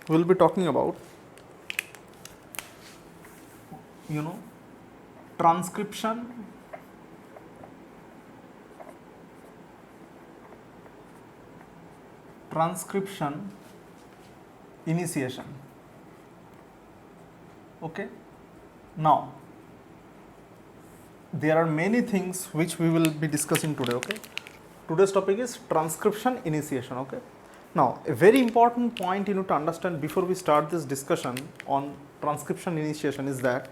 we'll be talking about, transcription initiation. Okay, now there are many things which we will be discussing today. Okay, today's topic is transcription initiation. Okay, now a very important point you need to understand before we start this discussion on transcription initiation is that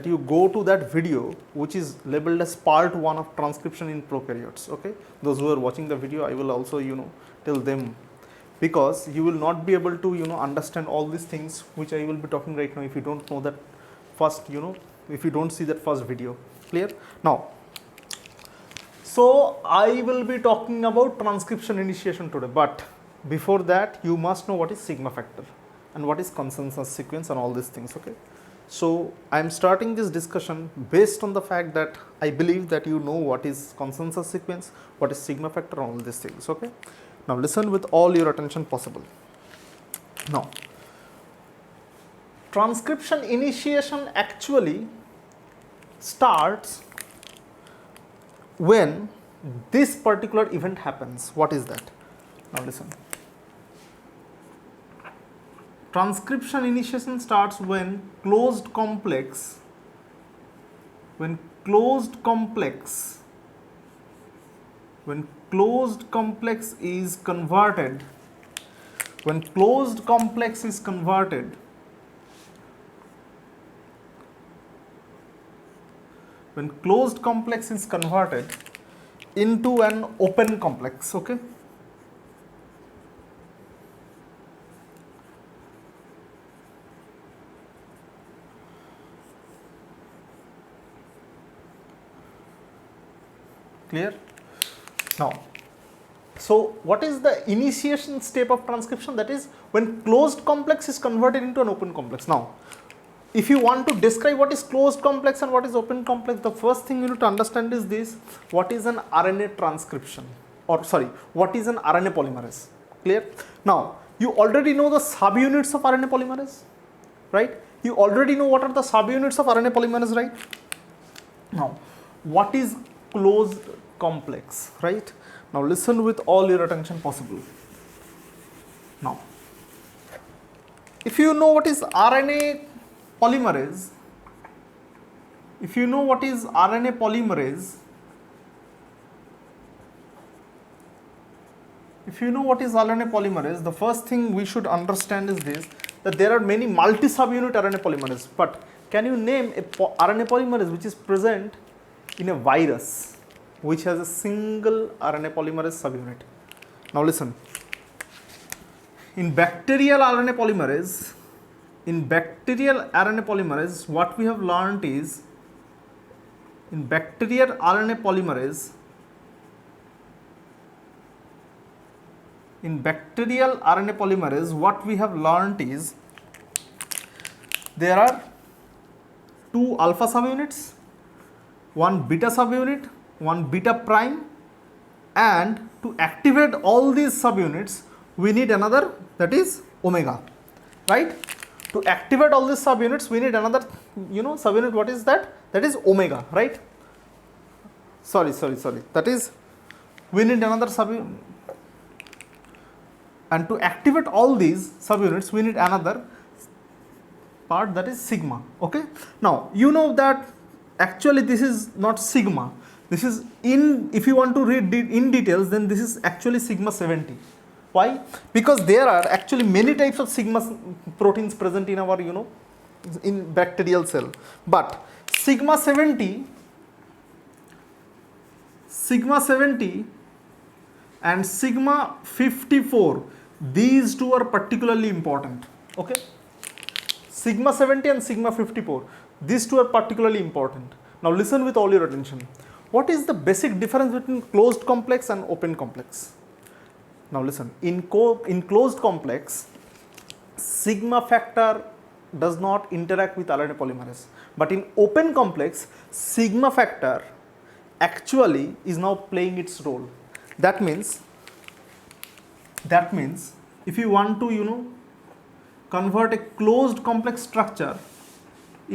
you go to that video which is labeled as part 1 of transcription in prokaryotes. Okay, those who are watching the video, I will also tell them, because you will not be able to understand all these things which I will be talking right now if you don't know that first, if you don't see that first video. Clear? Now, so I will be talking about transcription initiation today, but before that you must know what is sigma factor and what is consensus sequence and all these things. Okay, so I am starting this discussion based on the fact that I believe that you know what is consensus sequence, what is sigma factor, all these things. Okay, now listen with all your attention possible. Now, transcription initiation actually starts when this particular event happens. What is that? Now listen. Transcription initiation starts when closed complex is converted, into an open complex. Okay, clear? Now, so what is the initiation step of transcription? That is when closed complex is converted into an open complex. Now, if you want to describe what is closed complex and what is open complex, the first thing you need to understand is this: what is an RNA transcription, or sorry, what is an RNA polymerase? Clear? Now, you already know the subunits of RNA polymerase, right? You already know what are the subunits of RNA polymerase, right? Now, what is closed complex, right? Now, listen with all your attention possible. Now, if you know what is RNA polymerase, the first thing we should understand is this, that there are many multi-subunit RNA polymerase. But can you name a RNA polymerase which is present in a virus which has a single RNA polymerase subunit? Now listen. In bacterial RNA polymerase, what we have learned is, in bacterial RNA polymerase, what we have learned is there are 2 alpha subunits, 1 beta subunit, 1 beta prime, and to activate all these subunits we need another, that is omega, right? To activate all these subunits we need another subunit. What is that? That is omega, right? Sorry, that is, we need another subunit, and to activate all these subunits we need another part, that is sigma. Okay, now you know that actually this is not sigma, this is, if you want to read in details, then this is actually sigma 70. Why? Because there are actually many types of sigma proteins present in our in bacterial cell, but sigma 70 and sigma 54, these two are particularly important. Okay, sigma 70 and sigma 54, these two are particularly important. Now listen with all your attention. What is the basic difference between closed complex and open complex? Now listen, in closed complex, sigma factor does not interact with RNA polymerase, but in open complex, sigma factor actually is now playing its role. That means if you want to convert a closed complex structure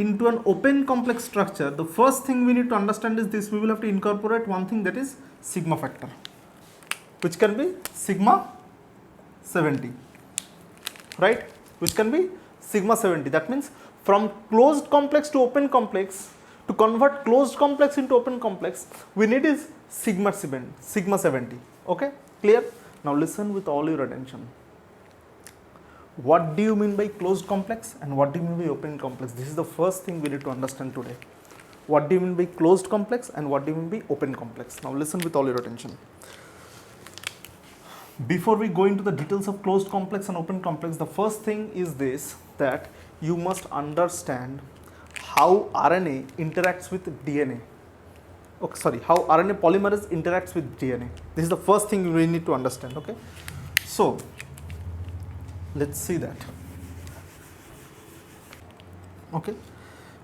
into an open complex structure, the first thing we need to understand is this: we will have to incorporate one thing, that is sigma factor, which can be sigma 70, right? Which can be sigma 70. That means from closed complex to open complex, to convert closed complex into open complex, we need is sigma 70. Okay, clear? Now listen with all your attention. What do you mean by closed complex and what do you mean by open complex? This is the first thing we need to understand today. What do you mean by closed complex and what do you mean by open complex? Now listen with all your attention. Before we go into the details of closed complex and open complex, the first thing is this, that you must understand how RNA interacts with DNA. Okay, sorry, how RNA polymerase interacts with DNA. This is the first thing we need to understand. Okay, so let's see that. Okay,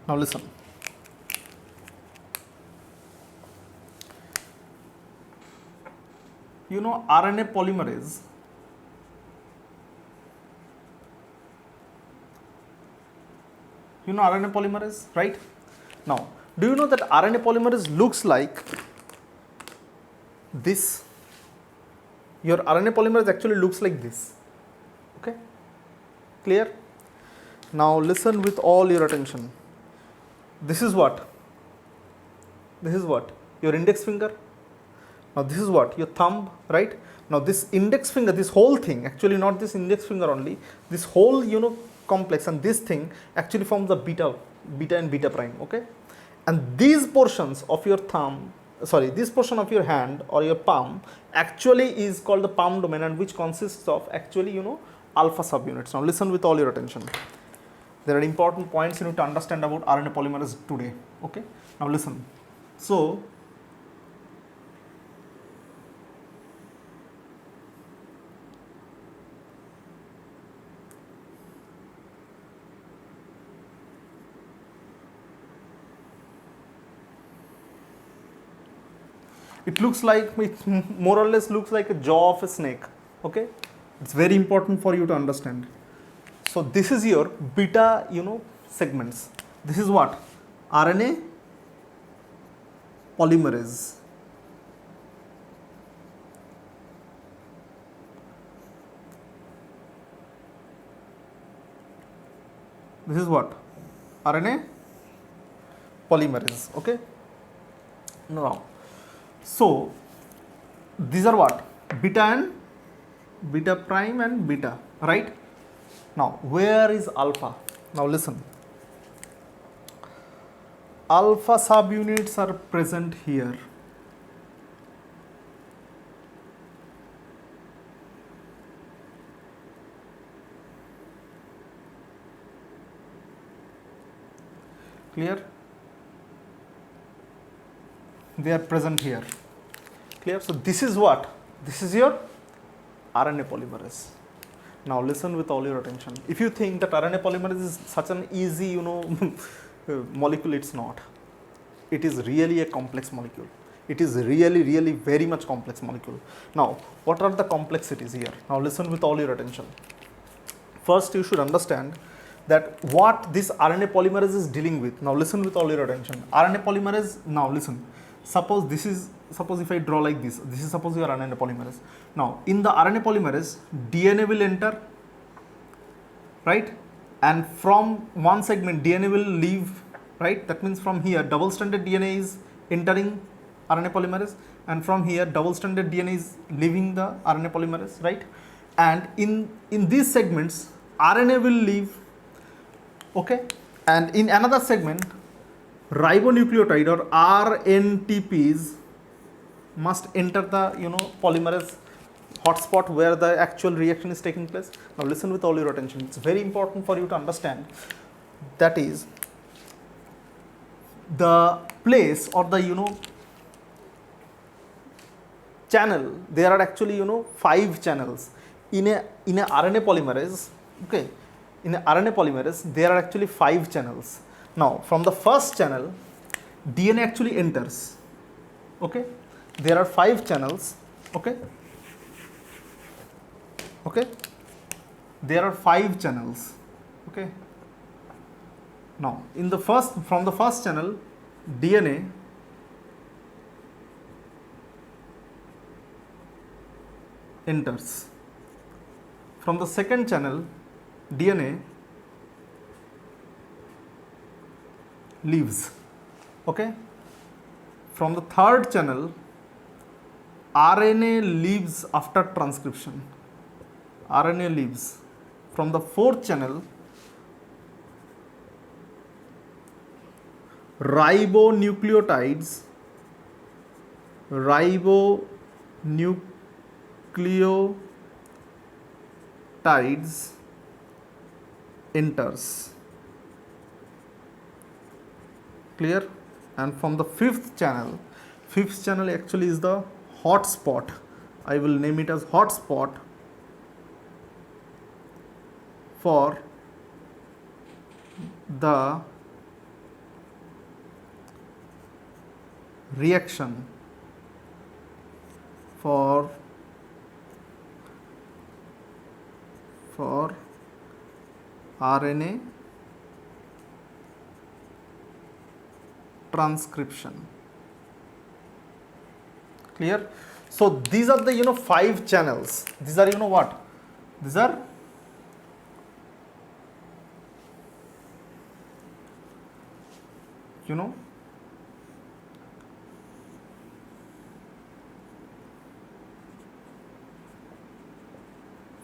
now listen. You know RNA polymerase, right? Now, do you know that RNA polymerase looks like this? Your RNA polymerase actually looks like this. Okay, clear? Now listen with all your attention. This is what? Your index finger. Now this is what? Your thumb, right? Now this index finger, this whole thing, actually not this index finger only, this whole, complex, and this thing actually forms the beta and beta prime. Okay, and these portions of your thumb, this portion of your hand or your palm actually is called the palm domain, and which consists of actually alpha subunits. Now listen with all your attention. There are important points you need to understand about RNA polymerase today. Okay, now listen. So it looks like, it more or less looks like a jaw of a snake. Okay, it's very important for you to understand. So this is your beta, segments. This is what? RNA polymerase. This is what? RNA polymerase. Okay, now, so these are what? Beta prime and beta, right? Now where is alpha? Now listen. Alpha subunits are present here. Clear? They are present here. Clear? So this is what? This is your RNA polymerase. Now listen with all your attention. If you think that RNA polymerase is such an easy, molecule, it's not. It is really a complex molecule. It is really very much complex molecule. Now, what are the complexities here? Now listen with all your attention. First, you should understand that what this RNA polymerase is dealing with. Now listen with all your attention. RNA polymerase, now listen. Suppose if I draw like this is suppose your RNA polymerase. Now in the RNA polymerase, DNA will enter, right? And from one segment DNA will leave, right? That means from here double stranded DNA is entering RNA polymerase, and from here double stranded DNA is leaving the RNA polymerase, right? And in these segments RNA will leave, okay? And in another segment ribonucleotide or RNTPs must enter the polymerase hotspot where the actual reaction is taking place. Now listen with all your attention. It's very important for you to understand, that is the place or the channel. There are actually 5 channels in a RNA polymerase. Okay, in a RNA polymerase there are actually 5 channels. Now from the first channel DNA actually enters. Okay, there are 5 channels. Okay, there are 5 channels. Okay. Now, from the first channel, DNA enters. From the second channel, DNA leaves. Okay. From the third channel, RNA leaves after transcription. RNA leaves. From the fourth channel, ribonucleotides enters. Clear? And from the fifth channel actually is the hotspot. I will name it as hotspot for the reaction for RNA transcription. Clear? So these are the 5 channels. These are what? These are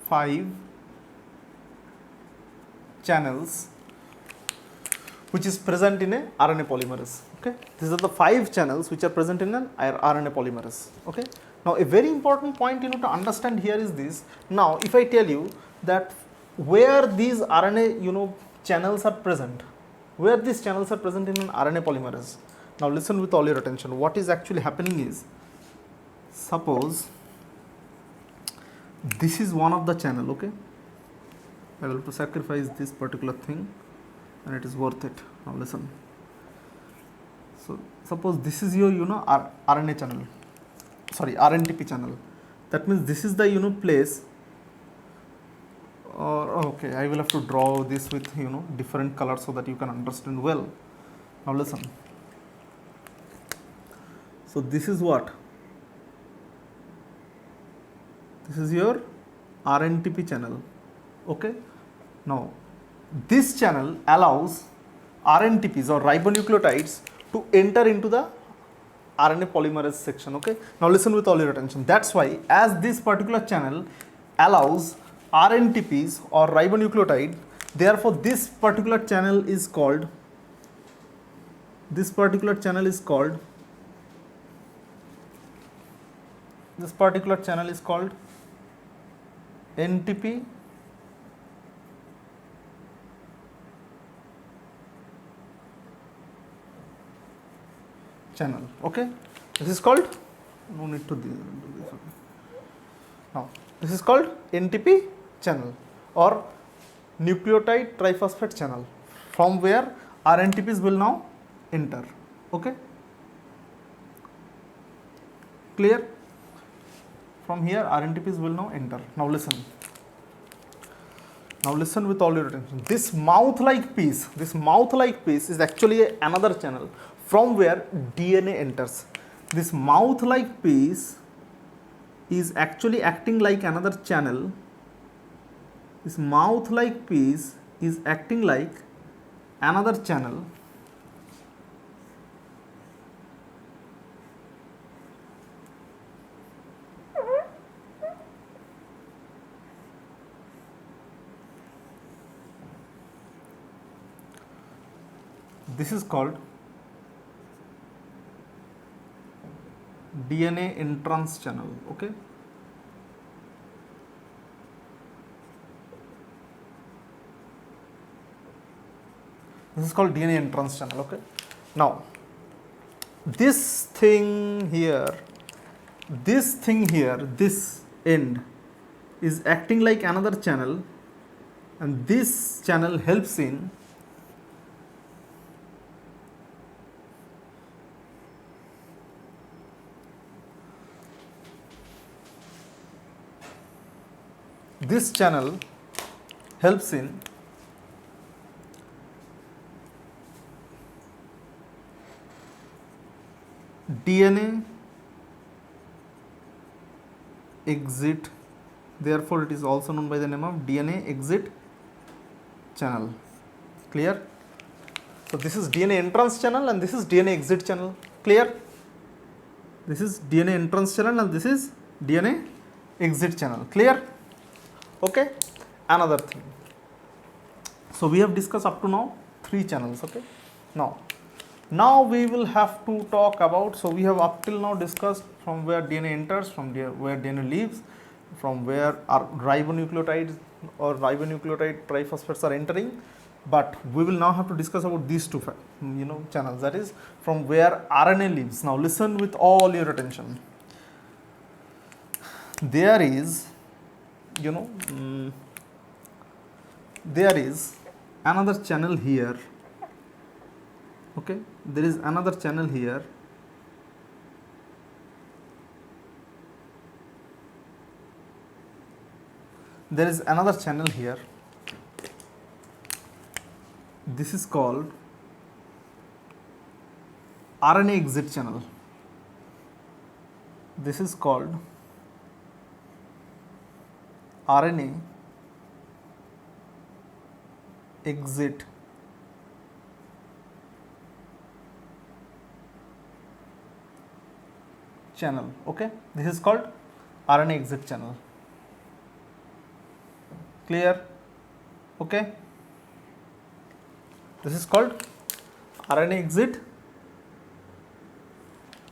five channels which is present in a RNA polymerase. Okay, these are the 5 channels which are present in an RNA polymerase. Okay, now a very important point to understand here is this. Now, if I tell you that where these RNA channels are present, where these channels are present in an RNA polymerase. Now listen with all your attention. What is actually happening is, suppose this is one of the channel. Okay, I will have to sacrifice this particular thing and it is worth it. Now listen. So suppose this is your RNA channel, sorry, RNTP channel. That means this is the place, or okay, I will have to draw this with different colors so that you can understand well. Now listen. So this is what? This is your RNTP channel. Okay. Now this channel allows RNTPs or ribonucleotides to enter into the RNA polymerase section. Okay. Now listen with all your attention. That's why, as this particular channel allows RNTPs or ribonucleotide, therefore this particular channel is called NTP channel. Okay, this is called, no need to do this. Okay. Now this is called NTP channel or nucleotide triphosphate channel, from where RNTPs will now enter. Okay, clear? From here RNTPs will now enter. Now listen. Now listen with all your attention. This mouth-like piece is actually another channel from where DNA enters. This mouth-like piece is actually acting like another channel. This mouth-like piece is acting like another channel this is called DNA entrance channel. Okay, this is called DNA entrance channel. Okay, now this thing here, this end is acting like another channel, and this channel helps in DNA exit, therefore it is also known by the name of DNA exit channel. Clear? So this is DNA entrance channel and this is DNA exit channel. Clear? This is DNA entrance channel and this is DNA exit channel. Clear? Okay. Another thing. So we have discussed up to now 3 channels. Okay. Now we will have to talk about, so we have up till now discussed from where DNA enters, from where DNA leaves, from where our ribonucleotides or ribonucleotide triphosphates are entering, but we will now have to discuss about these 2 channels, that is from where RNA leaves. Now listen with all your attention. There is there is another channel here. Okay, there is another channel here. There is another channel here. This is called RNA exit channel. This is called RNA exit channel. Okay, this is called RNA exit channel. Clear? Okay, this is called RNA exit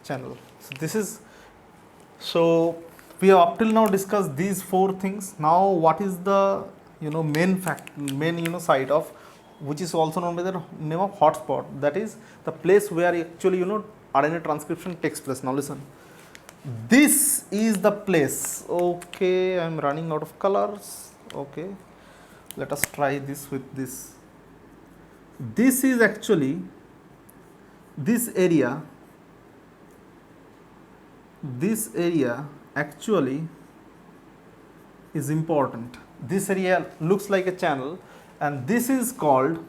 channel. So this is, so we have up till now discussed these 4 things. Now what is the main site of, which is also known by the name of hotspot, that is the place where actually RNA transcription takes place. Now listen, this is the place. Okay, I am running out of colors. Okay, let us try this with this. This is actually this area actually is important. This area looks like a channel, and this is called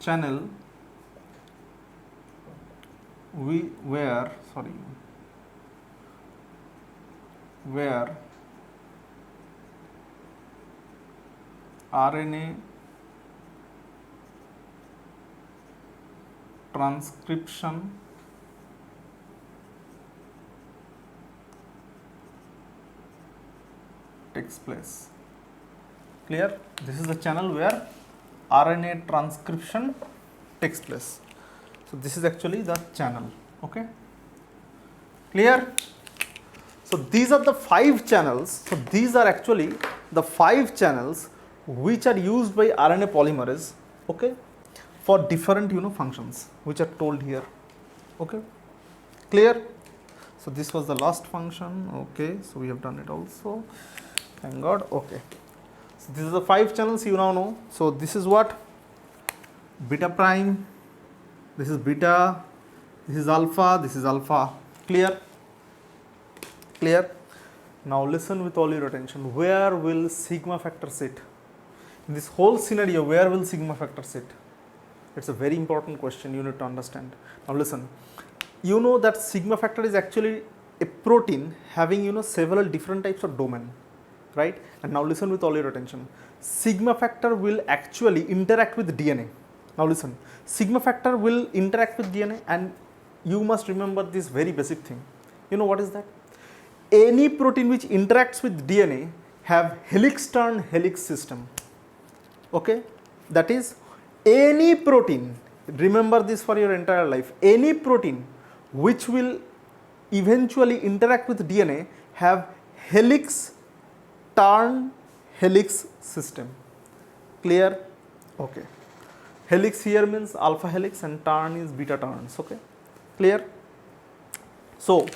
channel where RNA transcription takes place. Clear? This is the channel where RNA transcription takes place. So this is actually the channel. Okay, clear? So these are the 5 channels. So these are actually the 5 channels which are used by RNA polymerase, okay, for different functions which are told here. Okay, clear? So this was the last function. Okay, so we have done it also, thank God. Okay, so these are the 5 channels you now know. So this is what? Beta prime, this is beta, this is alpha, this is alpha. Clear? Clear? Now listen with all your attention. Where will sigma factor sit? In this whole scenario, where will sigma factor sit? It's a very important question you need to understand. Now listen, you know that sigma factor is actually a protein having several different types of domain, right? And now listen with all your attention. Sigma factor will actually interact with DNA. Now listen, sigma factor will interact with DNA, and you must remember this very basic thing. You know what is that? Any protein which interacts with DNA have helix turn helix system. Okay, that is any protein, remember this for your entire life, any protein which will eventually interact with DNA have helix turn helix system. Clear? Okay, helix here means alpha helix and turn is beta turns. Okay, clear? So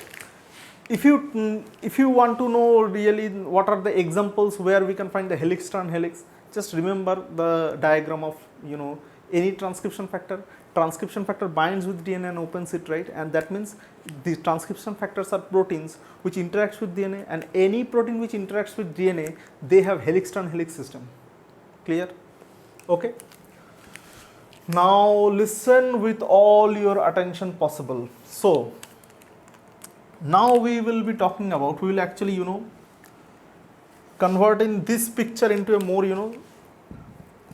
if you want to know really what are the examples where we can find the helix turn helix, just remember the diagram of any transcription factor. transcription factor binds with DNA and opens it, right? And that means the transcription factors are proteins which interacts with DNA, and any protein which interacts with DNA, they have helix turn helix system. Clear? Okay. Now listen with all your attention possible. So now we will be talking about, we will actually, converting this picture into a more,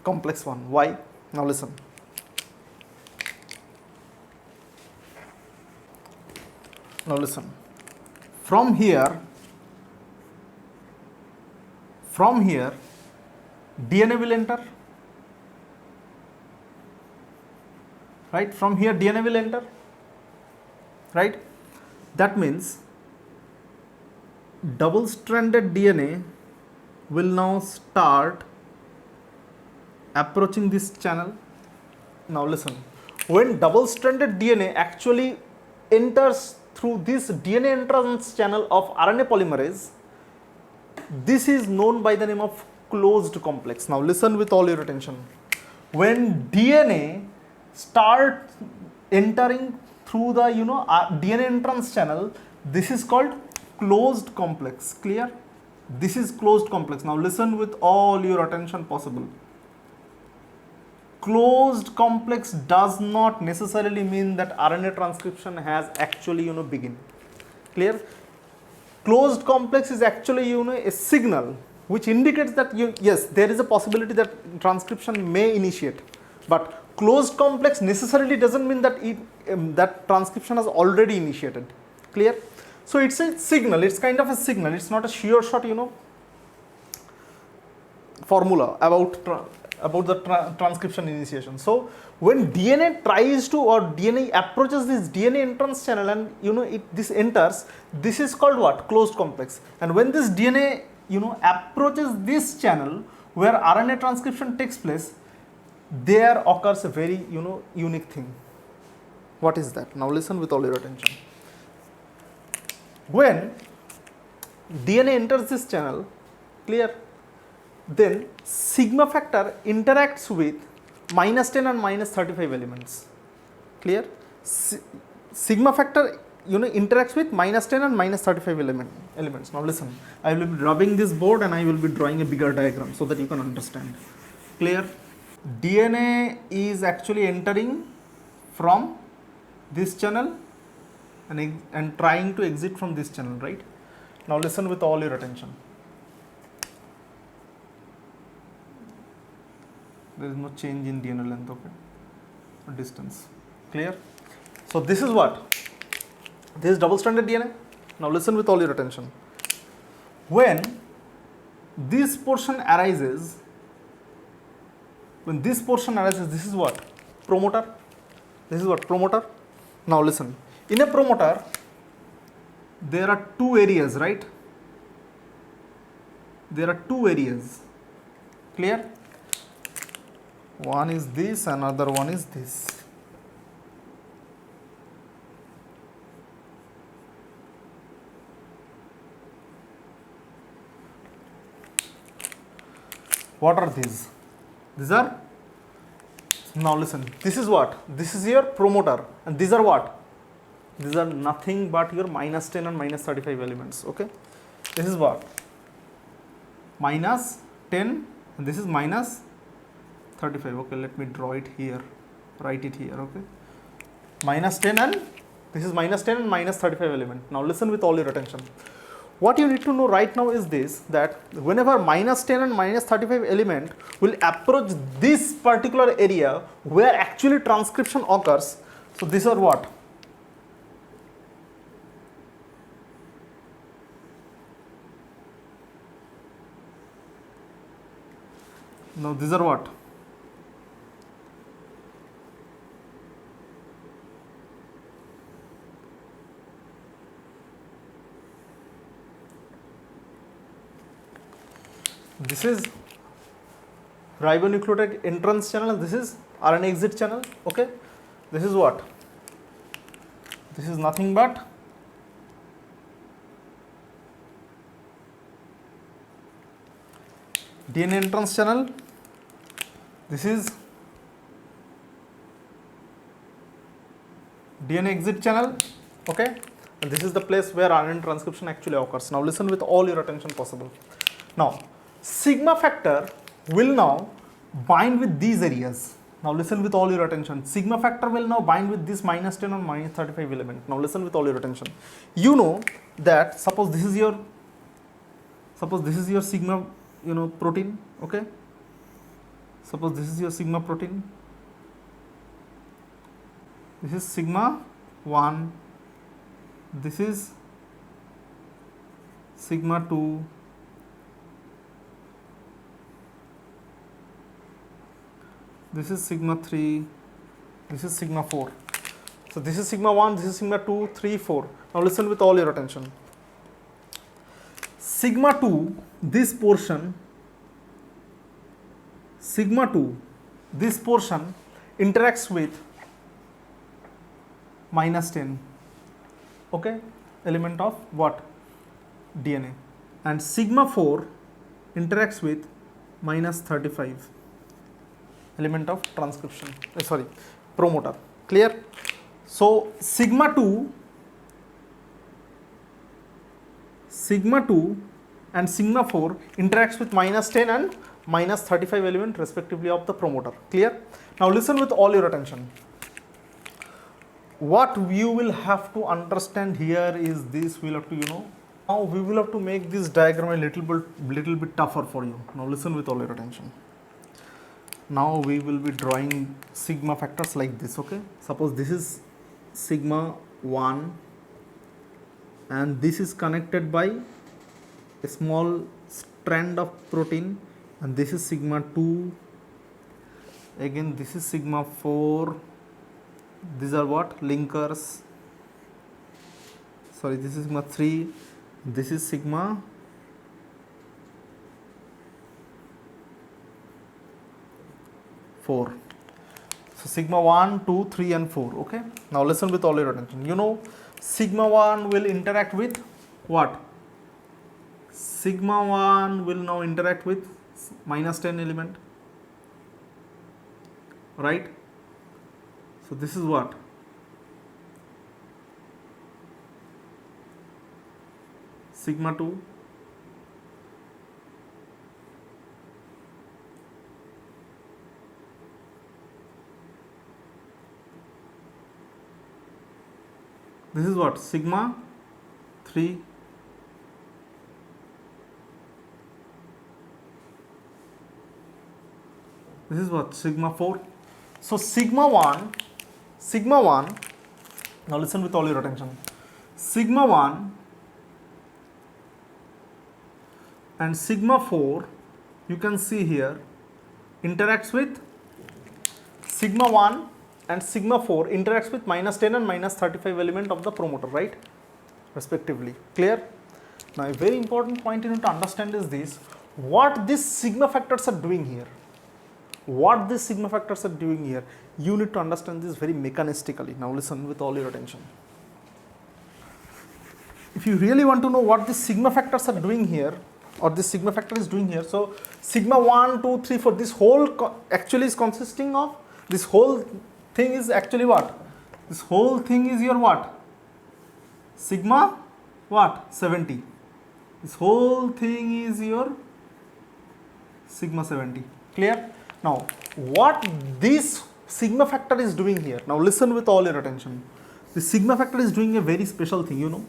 complex one. Why? Now listen. Now listen. From here, DNA will enter. Right? From here, DNA will enter. Right? That means double-stranded DNA will now start approaching this channel. Now listen, when double-stranded DNA actually enters through this DNA entrance channel of RNA polymerase, this is known by the name of closed complex. Now listen with all your attention. When DNA starts entering through the DNA entrance channel, this is called closed complex. Clear? This is closed complex. Now listen with all your attention possible. Closed complex does not necessarily mean that RNA transcription has actually begin. Clear? Closed complex is actually a signal which indicates that yes, there is a possibility that transcription may initiate, but closed complex necessarily doesn't mean that that transcription has already initiated. Clear? So it's a signal, it's kind of a signal, it's not a sure shot formula about the transcription initiation. So when DNA tries to, or DNA approaches this DNA entrance channel and this enters, this is called what? Closed complex. And when this DNA approaches this channel where RNA transcription takes place, there occurs a very unique thing. What is that? Now listen with all your attention. When DNA enters this channel, clear, then sigma factor interacts with -10 and -35 elements. Clear? Sigma factor interacts with -10 and -35 elements. Now listen, I will be rubbing this board and I will be drawing a bigger diagram so that you can understand. Clear? DNA is actually entering from this channel and trying to exit from this channel, right? Now listen with all your attention. There is no change in DNA length, okay, or distance. Clear? So this is what? This is double-stranded DNA. Now listen with all your attention. When this portion arises, this is what? Promoter. This is what? Promoter. Now listen. In a promoter, there are two areas, right? There are two areas. Clear? One is this, another one is this. What are these? These are, now listen, this is what? This is your promoter, and these are what? These are nothing but your -10 and -35 elements, okay? This is what? -10, and this is -35, okay, let me draw it here, write it here, okay? -10 and, this is -10 and -35 element. Now listen with all your attention. What you need to know right now is this, that whenever -10 and -35 element will approach this particular area where actually transcription occurs, so these are what? Now these are what? This is ribonucleotide entrance channel, this is RNA exit channel, okay? This is what? This is nothing but DNA entrance channel. This is DNA exit channel, okay, and this is the place where RNA transcription actually occurs. Now listen with all your attention possible. Now sigma factor will now bind with these areas. Now listen with all your attention. Sigma factor will now bind with this minus 10 or minus 35 element. Now listen with all your attention. You know that suppose this is your sigma, you know, protein, okay. Suppose this is your sigma protein. This is sigma 1, this is sigma 2, this is sigma 3, this is sigma 4. So this is sigma 1, this is sigma 2, 3, 4. Now listen with all your attention. Sigma 2, this portion, sigma 2, this portion interacts with minus 10, okay, element of what? DNA, and sigma 4 interacts with minus 35, element of transcription, promoter. Clear? So sigma 2 and sigma 4 interacts with minus 10 and minus 35 element respectively of the promoter. Clear? Now listen with all your attention. What you will have to understand here is this, we will have to, you know, now we will have to make this diagram a little bit tougher for you. Now listen with all your attention. Now we will be drawing sigma factors like this, okay. Suppose this is sigma 1 and this is connected by a small strand of protein, and this is sigma 2, again this is sigma 4, these are what? Linkers, sorry, this is sigma 3, this is sigma 4. So sigma 1, 2, 3 and 4, okay. Now listen with all your attention. You know sigma 1 will interact with what? Sigma 1 will now interact with minus 10 element, right? So this is what? Sigma 2. This is what? Sigma 3. This is what? Sigma 4. So sigma 1, now listen with all your attention. Sigma 1 and sigma 4, you can see here, interacts with sigma 1 and sigma 4 interacts with minus 10 and minus 35 element of the promoter, right, respectively. Clear? Now a very important point you need to understand is this, what these sigma factors are doing here. What these sigma factors are doing here, you need to understand this very mechanistically. Now listen with all your attention. If you really want to know what these sigma factors are doing here, or this sigma factor is doing here, so sigma 1, 2, 3, 4, this whole actually is consisting of, this whole thing is actually what? This whole thing is your what? Sigma what? 70. This whole thing is your sigma 70. Clear? Now, what this sigma factor is doing here, now listen with all your attention. The sigma factor is doing a very special thing, you know.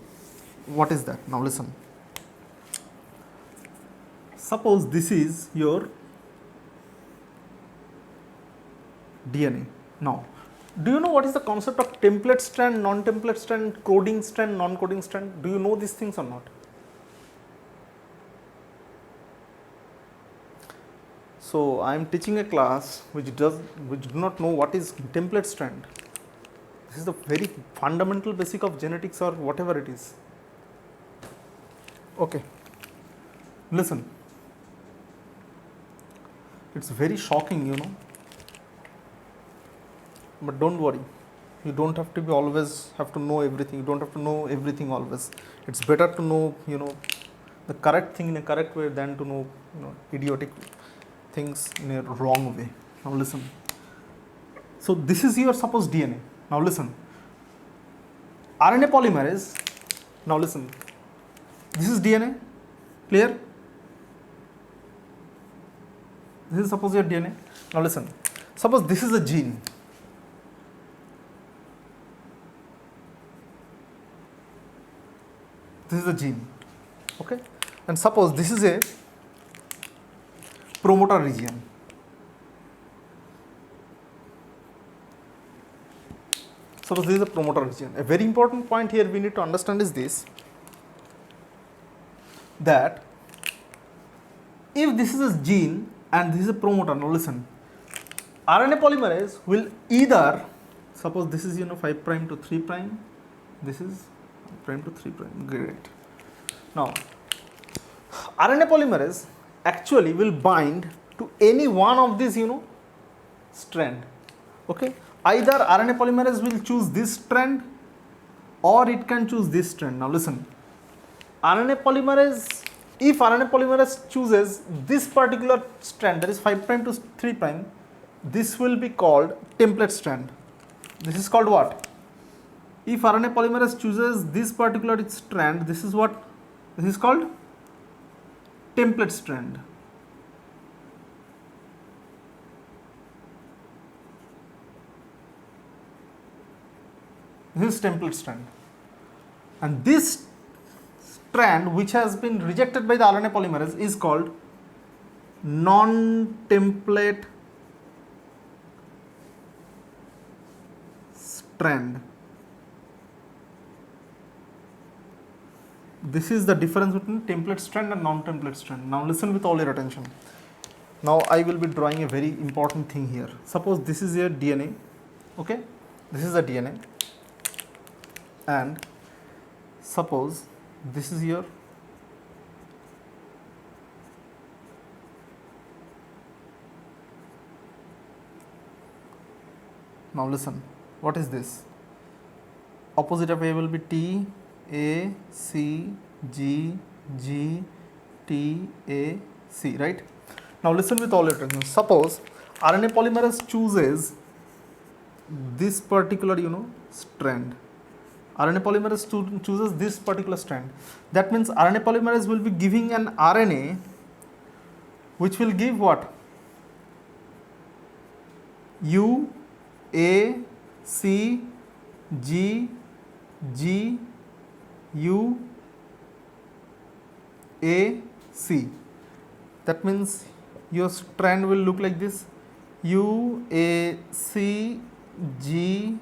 What is that? Now listen. Suppose this is your DNA. Now, do you know what is the concept of template strand, non-template strand, coding strand, non-coding strand? Do you know these things or not? So I am teaching a class which do not know what is template strand. This is the very fundamental basic of genetics or whatever it is. Okay, listen. It's very shocking, you know. But don't worry. You don't have to be always have to know everything. You don't have to know everything always. It's better to know, you know, the correct thing in a correct way than to know, you know, idiotic things in a wrong way. Now listen. So this is your suppose DNA. Now listen. RNA polymerase, now listen, this is DNA, clear? This is suppose your DNA. Now listen, suppose this is a gene. This is a gene, okay? And suppose this is a promoter region. Suppose this is a promoter region. A very important point here we need to understand is this, that if this is a gene and this is a promoter, now listen, RNA polymerase will either, suppose this is 5 prime to 3 prime, this is prime to 3 prime, great. Now RNA polymerase actually will bind to any one of these strand, okay? Either RNA polymerase will choose this strand or it can choose this strand. Now listen, RNA polymerase, if RNA polymerase chooses this particular strand, that is 5 prime to 3 prime, this will be called template strand. This is called what? If RNA polymerase chooses this particular strand, this is what? This is called template strand. This is template strand. And this strand which has been rejected by the RNA polymerase is called non-template strand. This is the difference between template strand and non-template strand. Now listen with all your attention. Now I will be drawing a very important thing here. Suppose this is your DNA, okay? This is a DNA, and suppose this is your now listen, what is this? Opposite of A will be T, A, C, G, G, T, A, C, right? Now listen with all your attention. Suppose RNA polymerase chooses this particular strand. RNA polymerase chooses this particular strand. That means RNA polymerase will be giving an RNA which will give what? U, A, C, G, G, U, A, C. That means your strand will look like this: U, A, C, G,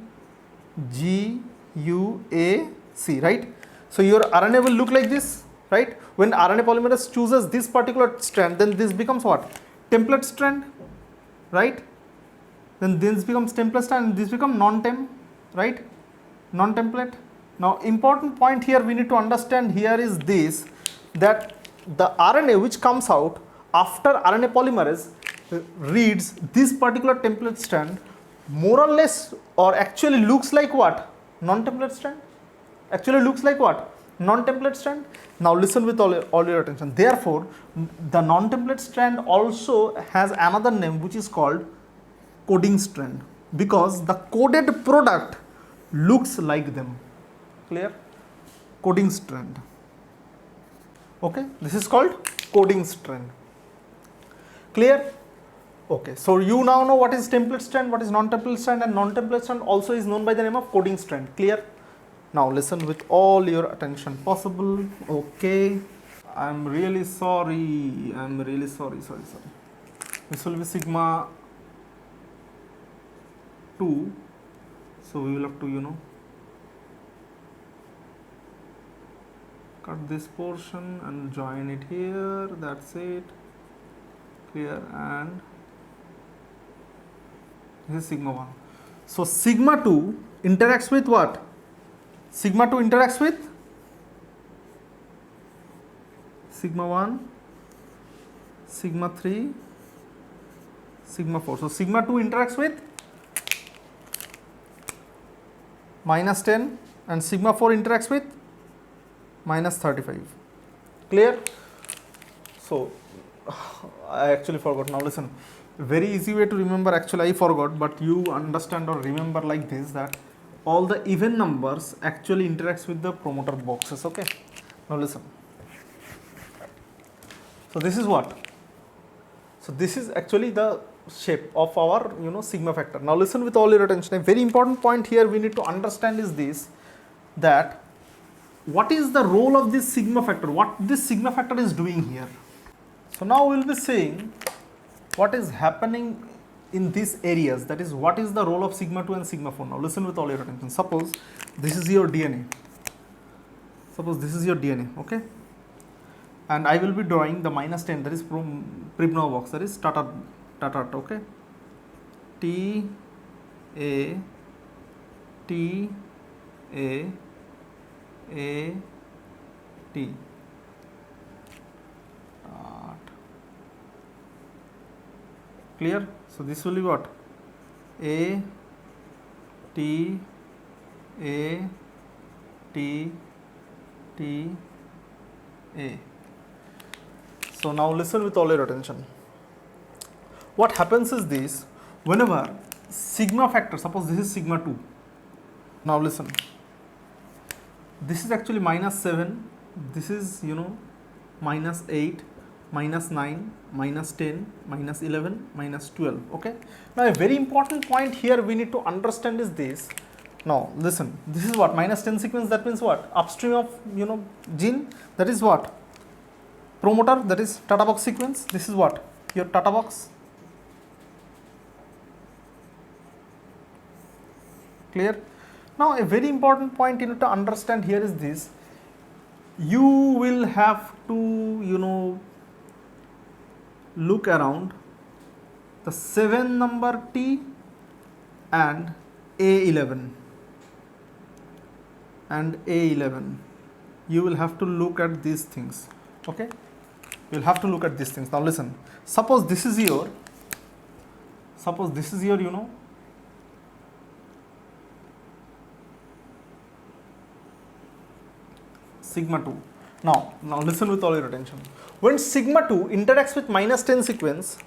G, U, A, C, right? So your RNA will look like this, right? When RNA polymerase chooses this particular strand, then this becomes what? Template strand, right? Then this becomes template strand and this becomes non-tem, right? Non-template. Now important point here we need to understand here is this, that the RNA which comes out after RNA polymerase reads this particular template strand more or less, or actually looks like what? Non-template strand. Actually looks like what? Non-template strand. Now listen with all your attention. Therefore the non-template strand also has another name which is called coding strand, because the coded product looks like them. Clear? Coding strand. Okay, this is called coding strand. Clear? Okay, so you now know what is template strand, what is non-template strand, and non-template strand also is known by the name of coding strand. Clear? Now listen with all your attention possible. Okay, I'm really sorry. Sorry. This will be sigma 2. So we will have to cut this portion and join it here. That's it. Clear? And this is sigma 1. So sigma 2 interacts with what? Sigma 2 interacts with sigma 1, sigma 3, sigma 4. So sigma 2 interacts with minus 10 and sigma 4 interacts with minus 35. Clear? So I actually forgot. Now listen, very easy way to remember, actually I forgot, but you understand or remember like this, that all the even numbers actually interacts with the promoter boxes. Okay, now listen. So this is what? So this is actually the shape of our sigma factor. Now listen with all your attention. A very important point here we need to understand is this, that what is the role of this sigma factor, what this sigma factor is doing here. So now we will be saying what is happening in these areas, that is what is the role of sigma 2 and sigma 4. Now listen with all your attention. Suppose this is your DNA. Suppose this is your DNA, okay? And I will be drawing the -10, that is from Pribnov box, that is Tata, okay? T A T A A T. Clear? So this will be what? A T A T T A. So now listen with all your attention. What happens is this, whenever sigma factor, suppose this is sigma 2. Now listen, this is actually -7, this is -8, -9, -10, -11, -12. Okay. Now a very important point here we need to understand is this. Now listen, this is what? -10 sequence, that means what? Upstream of gene, that is what? Promoter, that is Tata box sequence. This is what? Your Tata box. Clear? Now a very important point you need to understand here is this. You will have to look around the 7 number T and A11 and A11. You will have to look at these things. Okay, you will have to look at these things. Now listen, suppose this is your sigma 2. Now listen with all your attention. When sigma 2 interacts with -10 sequence,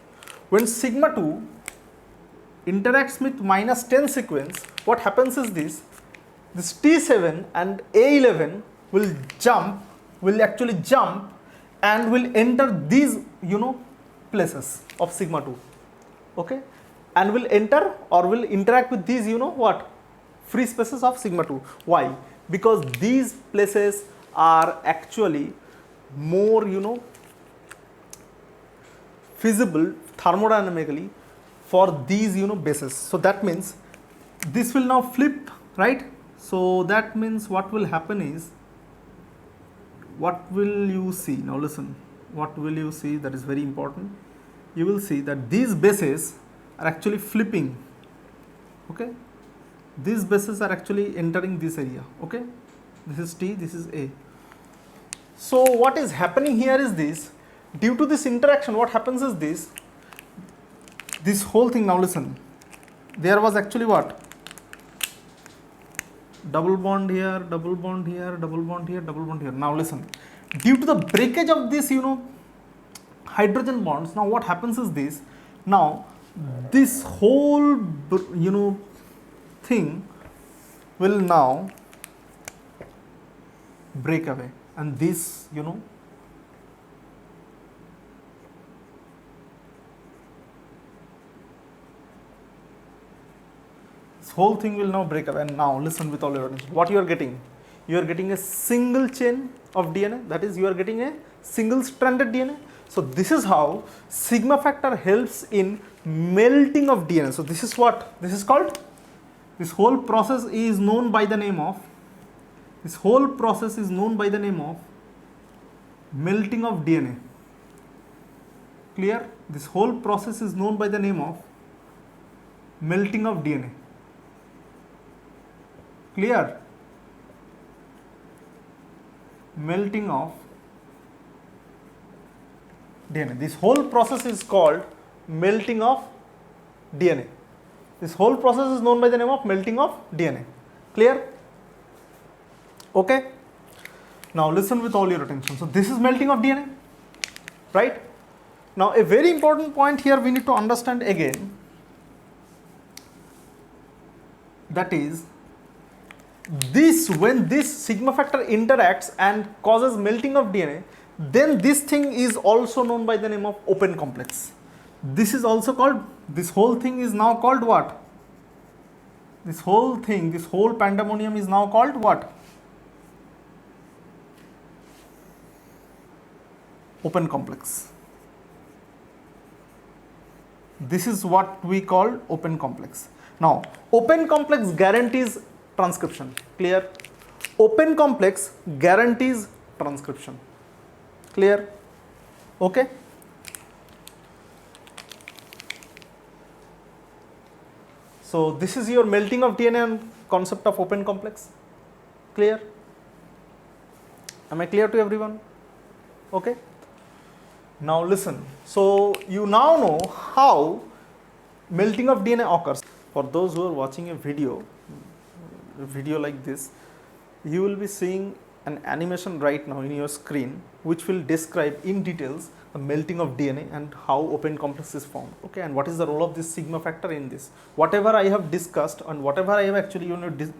what happens is this T7 and A11 will actually jump and will enter these places of sigma 2, okay, and will enter or will interact with these free spaces of sigma 2. Why? Because these places are actually more feasible thermodynamically for these bases. So that means this will now flip, right? So that means what will happen is, what will you see? Now listen, what will you see? That is very important. You will see that these bases are actually flipping, okay? These bases are actually entering this area, okay? This is T, this is A. So what is happening here is this, due to this interaction, what happens is this whole thing. Now listen, there was actually what? Double bond here, double bond here, double bond here, double bond here. Now listen, due to the breakage of this hydrogen bonds, now what happens is this, now this whole thing will now break away, and this this whole thing will now break away. And now listen with all your attention, what you are getting? You are getting a single chain of DNA, that is you are getting a single stranded DNA. So this is how sigma factor helps in melting of DNA. So this is what this is called. This whole process is known by the name of melting of DNA. Clear? This whole process is known by the name of melting of DNA. Clear? Melting of DNA. This whole process is called melting of DNA. This whole process is known by the name of melting of DNA. Clear? Okay. Now listen with all your attention. So this is melting of DNA, right? Now a very important point here we need to understand again, that is this, when this sigma factor interacts and causes melting of DNA, then this thing is also known by the name of open complex. This is also called, this whole thing is now called what? This whole thing, this whole pandemonium is now called what? Open complex. This is what we call open complex. Now, open complex guarantees transcription. Clear? Open complex guarantees transcription. Clear? Okay? So this is your melting of DNA and concept of open complex. Clear? Am I clear to everyone? Okay? Now listen. So you now know how melting of DNA occurs. For those who are watching a video like this, you will be seeing an animation right now in your screen which will describe in details the melting of DNA and how open complex is formed. Okay, and what is the role of this sigma factor in this? Whatever I have discussed and whatever I have actually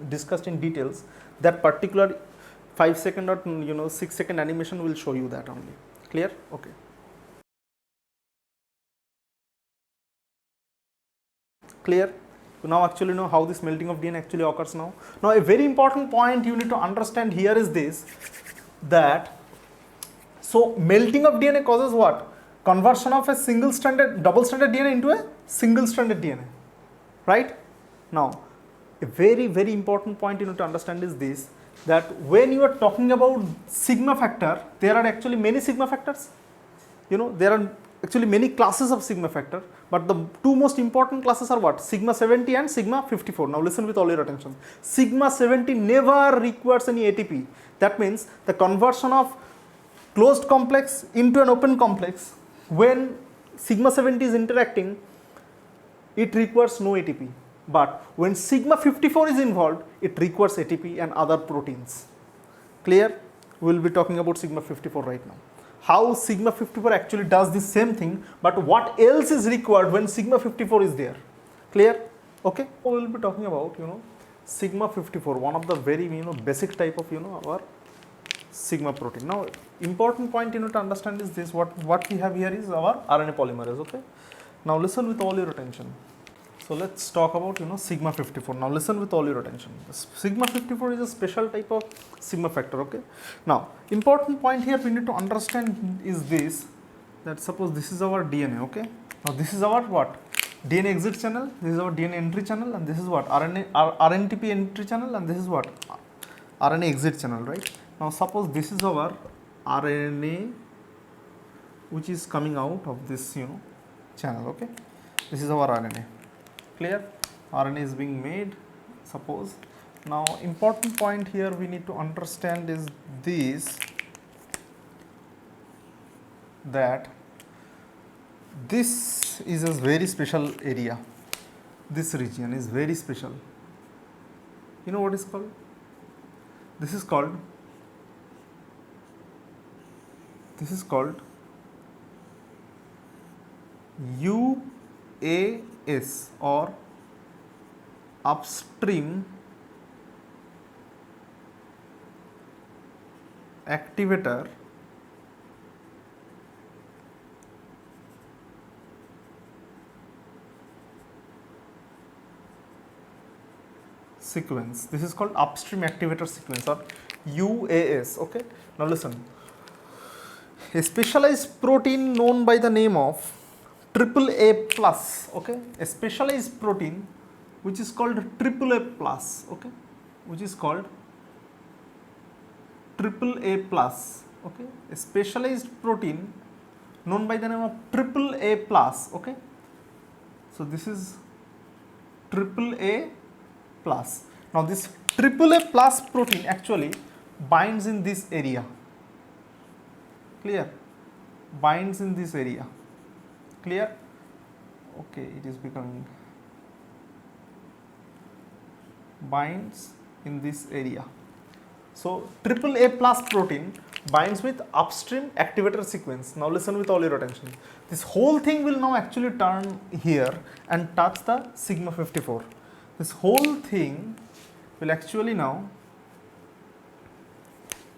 discussed in details, that particular 5-second or 6-second animation will show you that only. Clear? Okay. Clear? You now actually know how this melting of DNA actually occurs now. Now a very important point you need to understand here is this, that so melting of DNA causes what? Conversion of a single stranded, double stranded DNA into a single stranded DNA, right? Now a very important point you need to understand is this, that when you are talking about sigma factor, there are actually many sigma factors. There are actually many classes of sigma factor, but the two most important classes are what? Sigma 70 and sigma 54. Now listen with all your attention. Sigma 70 never requires any ATP. That means the conversion of closed complex into an open complex, when sigma 70 is interacting, it requires no ATP. But when sigma 54 is involved, it requires ATP and other proteins. Clear? We will be talking about sigma 54 right now. How sigma 54 actually does the same thing, but what else is required when sigma 54 is there. Clear? Okay. We will be talking about sigma 54, one of the very basic type of our sigma protein. Now important point you need to understand is this, what we have here is our RNA polymerase. Okay. Now listen with all your attention. So let's talk about sigma 54. Now listen with all your attention. Sigma 54 is a special type of sigma factor. Okay. Now important point here we need to understand is this, that suppose this is our DNA. Okay. Now this is our what? DNA exit channel. This is our DNA entry channel, and this is what? RNTP entry channel, and this is what? RNA exit channel, right? Now suppose this is our RNA which is coming out of this channel. Okay. This is our RNA. Clear? RNA is being made, suppose. Now important point here we need to understand is this, that this is a very special area. This region is very special. You know what is called? This is called UAS, or upstream activator sequence. This is called upstream activator sequence, or UAS. Okay. Now listen. A specialized protein known by the name of AAA plus, okay, a specialized protein which is called AAA plus, okay, which is called AAA plus, okay, a specialized protein known by the name of AAA plus, okay. So this is AAA plus. Now this AAA plus protein actually binds in this area. Clear? Binds in this area. Clear? Okay, it is becoming, binds in this area. So AAA plus protein binds with upstream activator sequence. Now listen with all your attention. This whole thing will now actually turn here and touch the sigma 54. This whole thing will actually now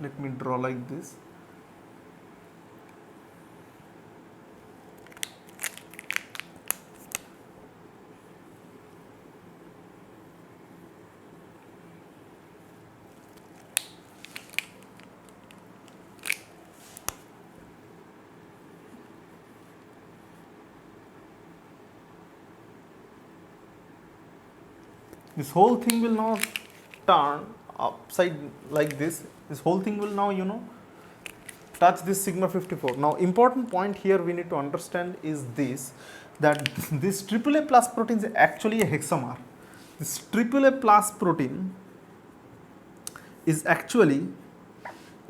let me draw like this. This whole thing will now turn upside like this. This whole thing will now, touch this sigma 54. Now, important point here we need to understand is this, that this AAA plus protein is actually a hexamer. This AAA plus protein is actually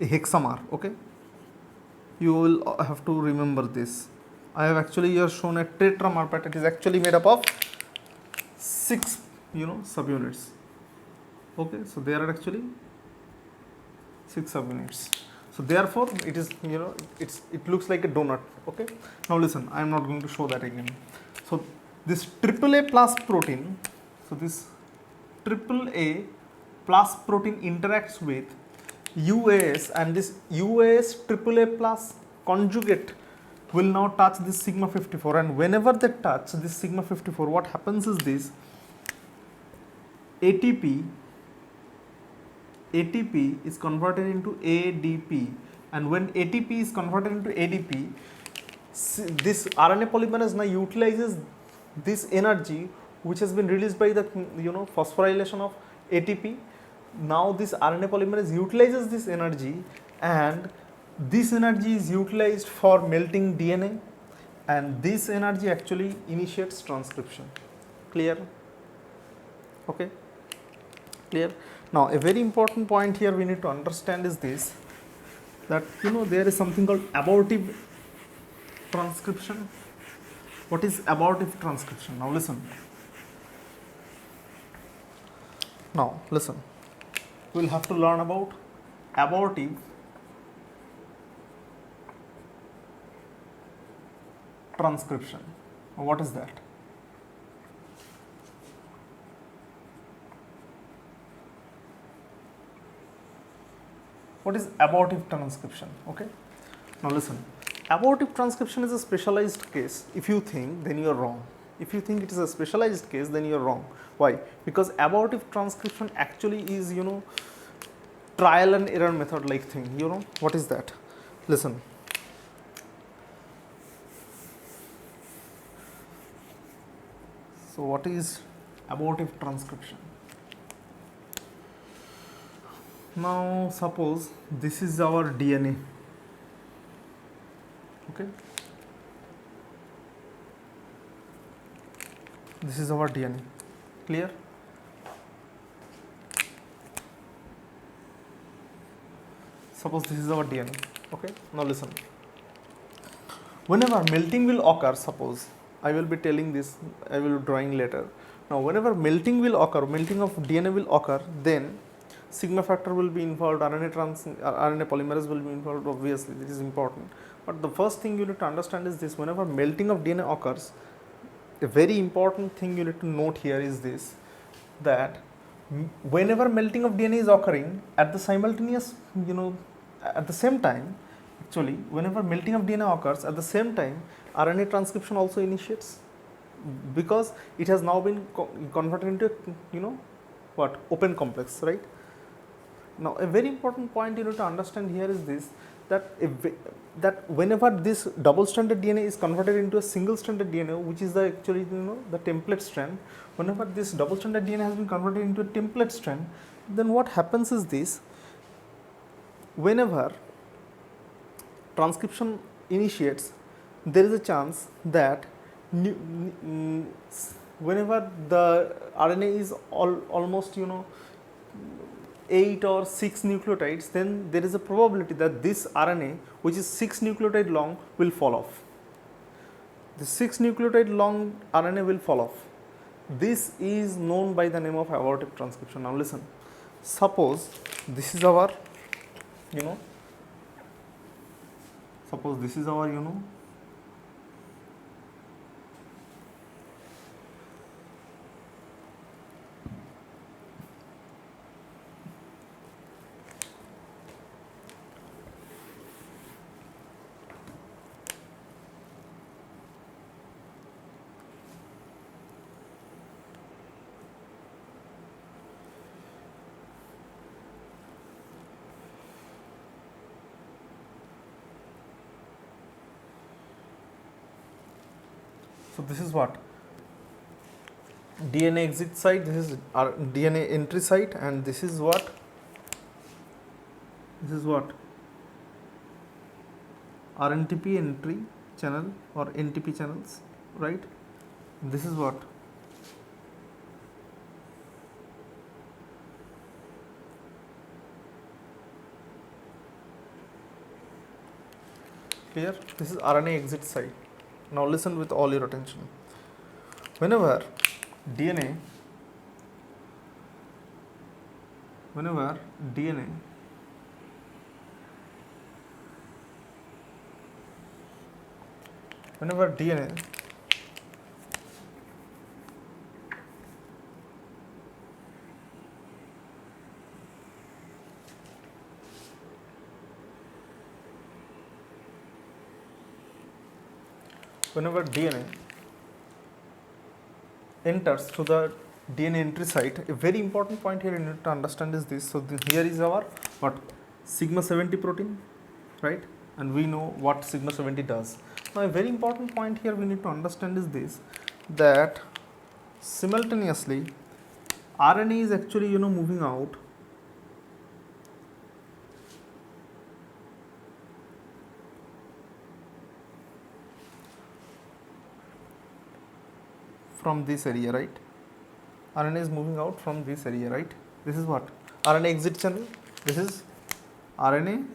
a hexamer, okay? You will have to remember this. I have actually here shown a tetramer, but it is actually made up of 6 subunits. Okay, so there are actually 6 subunits. So therefore it is, it looks like a donut. Okay, now listen, I am not going to show that again. So this AAA plus protein, so this AAA plus protein interacts with UAS, and this UAS AAA plus conjugate will now touch this sigma 54, and whenever they touch this sigma 54, what happens is this: ATP is converted into ADP, and when ATP is converted into ADP, this RNA polymerase now utilizes this energy which has been released by the phosphorylation of ATP. Now this RNA polymerase utilizes this energy, and this energy is utilized for melting DNA, and this energy actually initiates transcription. Clear? Okay, clear? Now a very important point here we need to understand is this, that there is something called abortive transcription. What is abortive transcription? Now listen. We'll have to learn about abortive transcription. What is that? What is abortive transcription? Okay. Now listen. Abortive transcription is a specialized case. If you think, then you are wrong. If you think it is a specialized case, then you are wrong. Why? Because abortive transcription actually is, trial and error method like thing. What is that? Listen. So what is abortive transcription? Now suppose this is our DNA. Okay. This is our DNA. Clear? Suppose this is our DNA. Okay. Now listen. Whenever melting will occur, suppose I will be telling this, I will be drawing later. Now whenever melting will occur, melting of DNA will occur, then sigma factor will be involved, RNA polymerase will be involved, obviously this is important. But the first thing you need to understand is this: whenever melting of DNA occurs, a very important thing you need to note here is this, that whenever melting of DNA is occurring, at the simultaneous, at the same time, actually whenever melting of DNA occurs, at the same time RNA transcription also initiates, because it has now been converted into what, open complex, right? Now a very important point you need to understand here is this, that whenever this double stranded DNA is converted into a single stranded DNA, which is the actually the template strand, whenever this double stranded DNA has been converted into a template strand, then what happens is this: whenever transcription initiates, there is a chance that whenever the RNA is almost 8 or 6 nucleotides, then there is a probability that this RNA, which is 6 nucleotide long, will fall off. The 6 nucleotide long RNA will fall off. This is known by the name of abortive transcription. Now listen, suppose this is our, suppose this is our, So this is what? DNA exit site, this is our DNA entry site, and this is what? This is what? RNTP entry channel or NTP channels, right? This is what? Clear? This is RNA exit site. Now listen with all your attention. Whenever DNA whenever DNA whenever DNA enters to the DNA entry site, a very important point here you need to understand is this. So here is our what? Sigma 70 protein, right? And we know what sigma 70 does. Now a very important point here we need to understand is this, that simultaneously RNA is actually moving out from this area, right? RNA is moving out from this area, right? This is what? RNA exit channel. This is RNA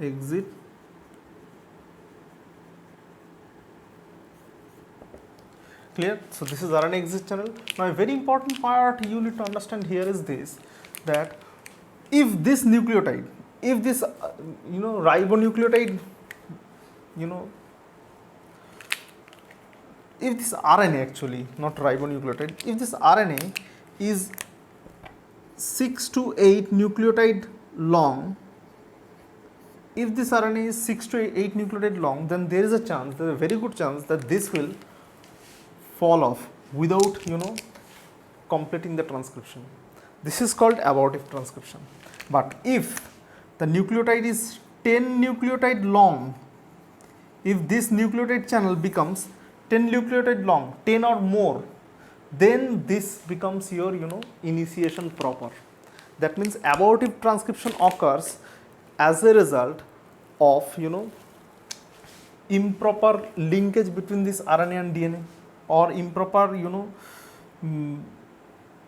exit clear. So this is RNA exit channel. Now a very important part you need to understand here is this, that if this nucleotide, if this ribonucleotide, if this RNA actually, not ribonucleotide, if this RNA is 6 to 8 nucleotide long, if this RNA is 6 to 8 nucleotide long, then there is a chance, there is a very good chance that this will fall off without completing the transcription. This is called abortive transcription. But if the nucleotide is 10 nucleotide long, if this nucleotide channel becomes 10 nucleotide long, 10 or more, then this becomes your initiation proper. That means abortive transcription occurs as a result of improper linkage between this RNA and DNA, or improper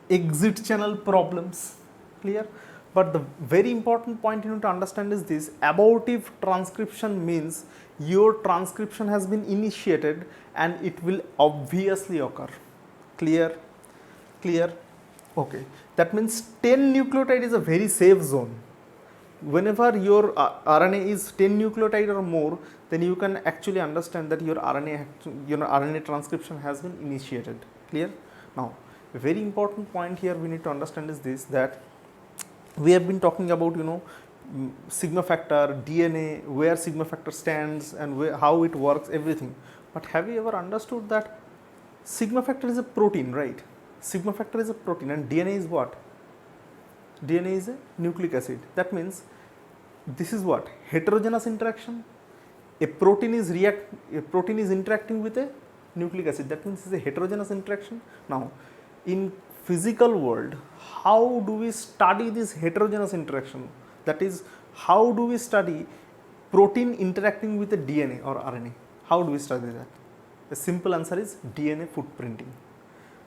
exit channel problems. Clear? But the very important point you need to understand is this: abortive transcription means your transcription has been initiated and it will obviously occur. Clear? Clear? Okay. That means 10 nucleotide is a very safe zone. Whenever your RNA is 10 nucleotide or more, then you can actually understand that your RNA transcription has been initiated. Clear? Now, a very important point here we need to understand is this, that we have been talking about sigma factor, DNA, where sigma factor stands and how it works, everything. But have you ever understood that sigma factor is a protein, right? Sigma factor is a protein and DNA is what? DNA is a nucleic acid. That means this is what? Heterogeneous interaction. A protein is interacting with a nucleic acid. That means it's a heterogeneous interaction. Now, in physical world, how do we study this heterogeneous interaction? That is, how do we study protein interacting with a DNA or RNA? How do we study that? The simple answer is DNA footprinting.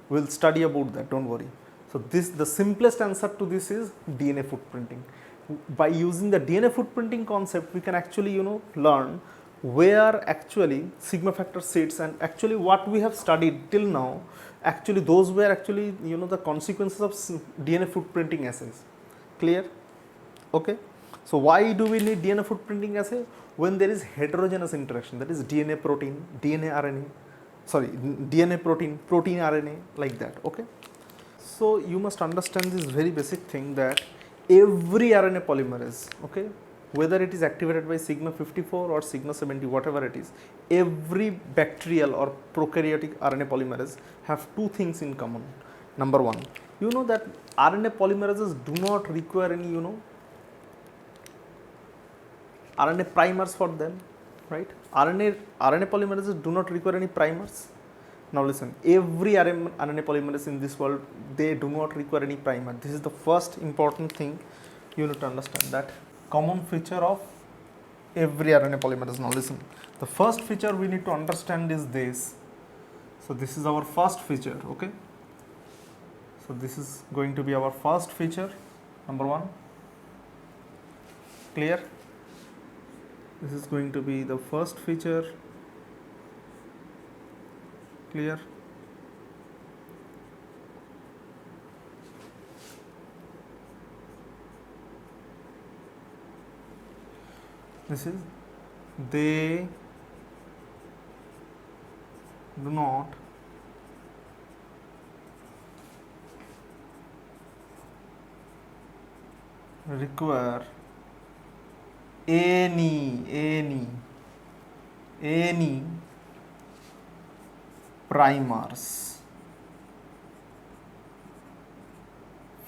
We'll study about that, don't worry. So the simplest answer to this is DNA footprinting. By using the DNA footprinting concept, we can actually learn where actually sigma factor sits, and actually what we have studied till now, actually those were actually the consequences of DNA footprinting assays. Clear? Okay. So why do we need DNA footprinting assay? When there is heterogeneous interaction, that is DNA protein, DNA RNA, sorry, DNA protein, protein RNA, like that. Okay. So you must understand this very basic thing, that every RNA polymerase, okay, whether it is activated by sigma 54 or sigma 70, whatever it is, every bacterial or prokaryotic RNA polymerase have two things in common. Number one, that RNA polymerases do not require any RNA primers for them, right? RNA polymerases do not require any primers. Now listen, every RNA polymerase in this world, they do not require any primer. This is the first important thing you need to understand, that common feature of every RNA polymerase. Now listen, the first feature we need to understand is this. So this is our first feature, okay? So this is going to be our first feature, number one. Clear? This is going to be the first feature. Clear? This is, they do not require any primers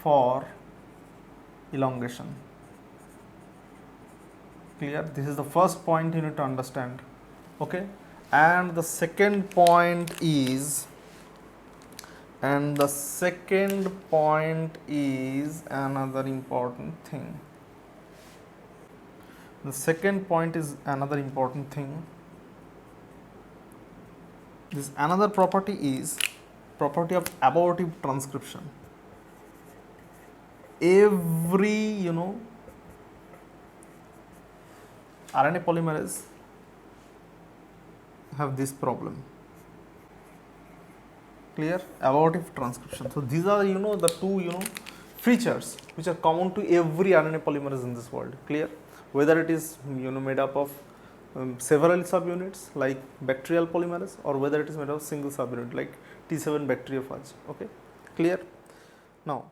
for elongation. Clear? This is the first point you need to understand, okay? And the second point is another important thing. The second point is another important thing. This another property is property of abortive transcription. Every RNA polymerase have this problem. Clear? Abortive transcription. So these are the two features which are common to every RNA polymerase in this world. Clear? Whether it is made up of several subunits like bacterial polymerase, or whether it is made of single subunit like T7 bacteriophage. Okay, clear? Now